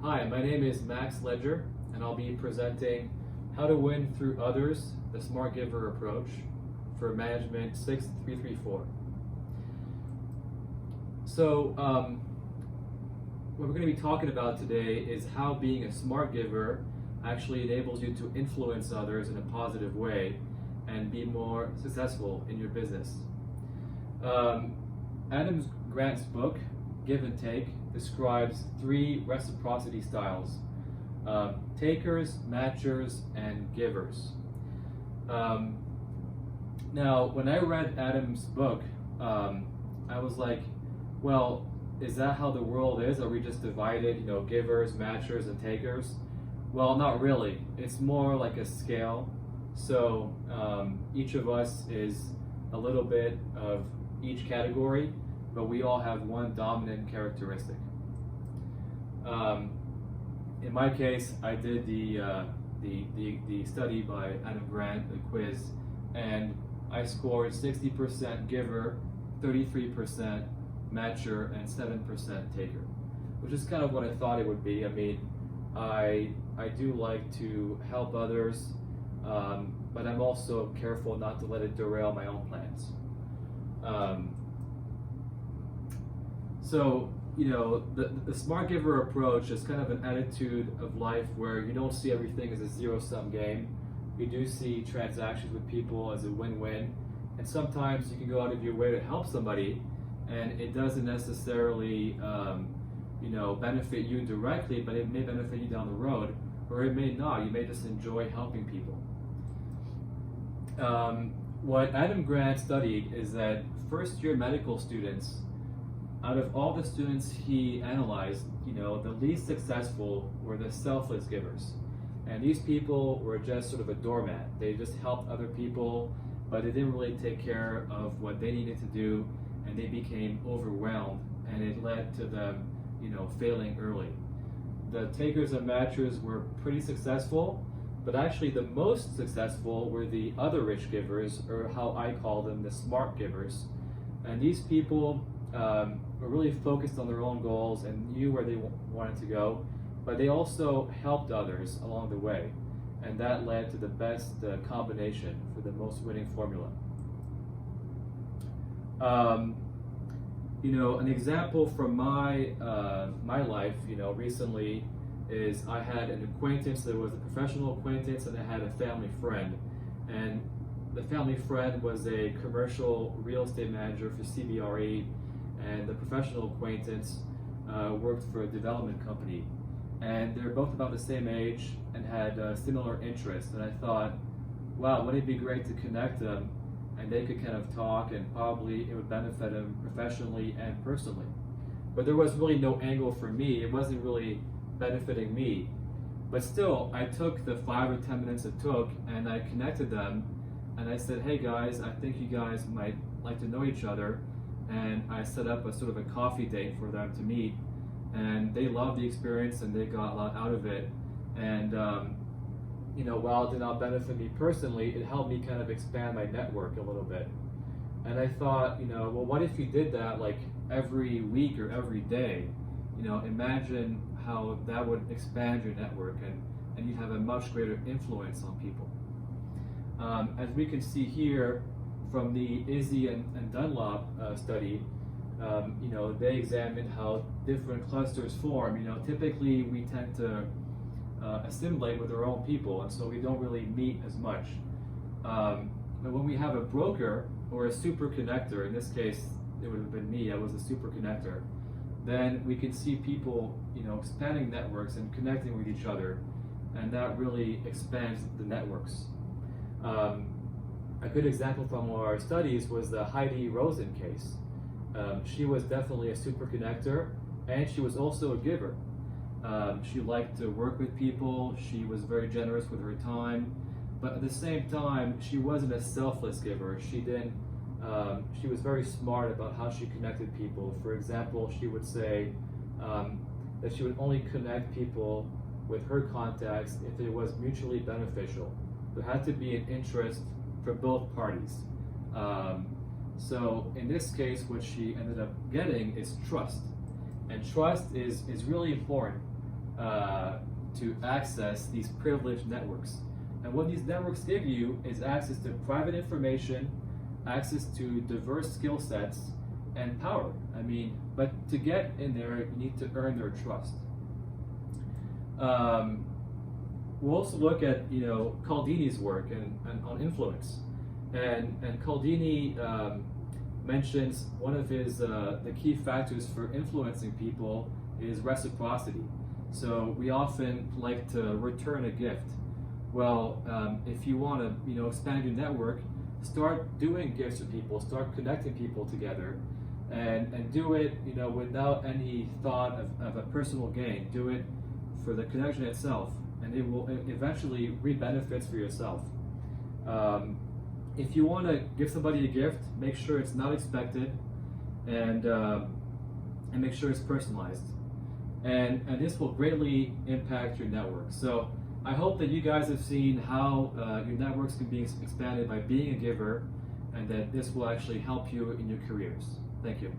Hi, my name is Max Ledger, and I'll be presenting How to Win Through Others, the Smart Giver Approach for Management 6334. So, what we're going to be talking about today is how being a smart giver actually enables you to influence others in a positive way and be more successful in your business. Adam Grant's book, Give and Take, describes 3 reciprocity styles: takers, matchers, and givers. Now, when I read Adam's book, I was like, well, is that how the world is? Are we just divided, givers, matchers, and takers? Well, not really. It's more like a scale. So each of us is a little bit of each category, but we all have one dominant characteristic. In my case, I did the study by Adam Grant, the quiz, and I scored 60% giver, 33% matcher, and 7% taker, which is kind of what I thought it would be. I mean, I do like to help others, but I'm also careful not to let it derail my own plans. So, the smart giver approach is kind of an attitude of life where you don't see everything as a zero-sum game. You do see transactions with people as a win-win, and sometimes you can go out of your way to help somebody, and it doesn't necessarily, benefit you directly, but it may benefit you down the road, or it may not. You may just enjoy helping people. What Adam Grant studied is that first-year medical students, out of all the students he analyzed, the least successful were the selfless givers. And these people were just sort of a doormat. They just helped other people, but they didn't really take care of what they needed to do, and they became overwhelmed, and it led to them, failing early. The takers and matchers were pretty successful, but actually the most successful were the other rich givers, or how I call them, the smart givers. And these people were really focused on their own goals and knew where they wanted to go, but they also helped others along the way, and that led to the best combination for the most winning formula. An example from my life, recently, is I had an acquaintance that was a professional acquaintance, and I had a family friend. And the family friend was a commercial real estate manager for CBRE, and the professional acquaintance worked for a development company. And they're both about the same age and had similar interests. And I thought, wow, wouldn't it be great to connect them, and they could kind of talk, and probably it would benefit them professionally and personally. But there was really no angle for me. It wasn't really benefiting me. But still, I took the 5 or 10 minutes it took, and I connected them, and I said, hey guys, I think you guys might like to know each other. And I set up a sort of a coffee date for them to meet, and they loved the experience, and they got a lot out of it. And while it did not benefit me personally, it helped me kind of expand my network a little bit. And I thought, well, what if you did that like every week or every day? Imagine how that would expand your network, and you'd have a much greater influence on people. As we can see here from the Izzy and Dunlop study, they examined how different clusters form. Typically we tend to assimilate with our own people, and so we don't really meet as much. But when we have a broker or a super connector, in this case it would have been me, I was a super connector, then we can see people expanding networks and connecting with each other, and that really expands the networks. A good example from our studies was the Heidi Rosen case. She was definitely a super connector, and she was also a giver. She liked to work with people, she was very generous with her time, but at the same time, she wasn't a selfless giver. She was very smart about how she connected people. For example, she would say that she would only connect people with her contacts if it was mutually beneficial. There had to be an interest for both parties. So in this case, what she ended up getting is trust. And trust is really important. to access these privileged networks. And what these networks give you is access to private information, access to diverse skill sets, and power. I mean, but to get in there, you need to earn their trust. We'll also look at Cialdini's work and on influence, and Cialdini mentions one of his the key factors for influencing people is reciprocity. So we often like to return a gift. Well, if you want to expand your network, start doing gifts to people, start connecting people together, and do it without any thought of a personal gain. Do it for the connection itself, and it will eventually reap benefits for yourself. If you want to give somebody a gift, make sure it's not expected, and make sure it's personalized, and this will greatly impact your network. So I hope that you guys have seen how your networks can be expanded by being a giver, and that this will actually help you in your careers. Thank you.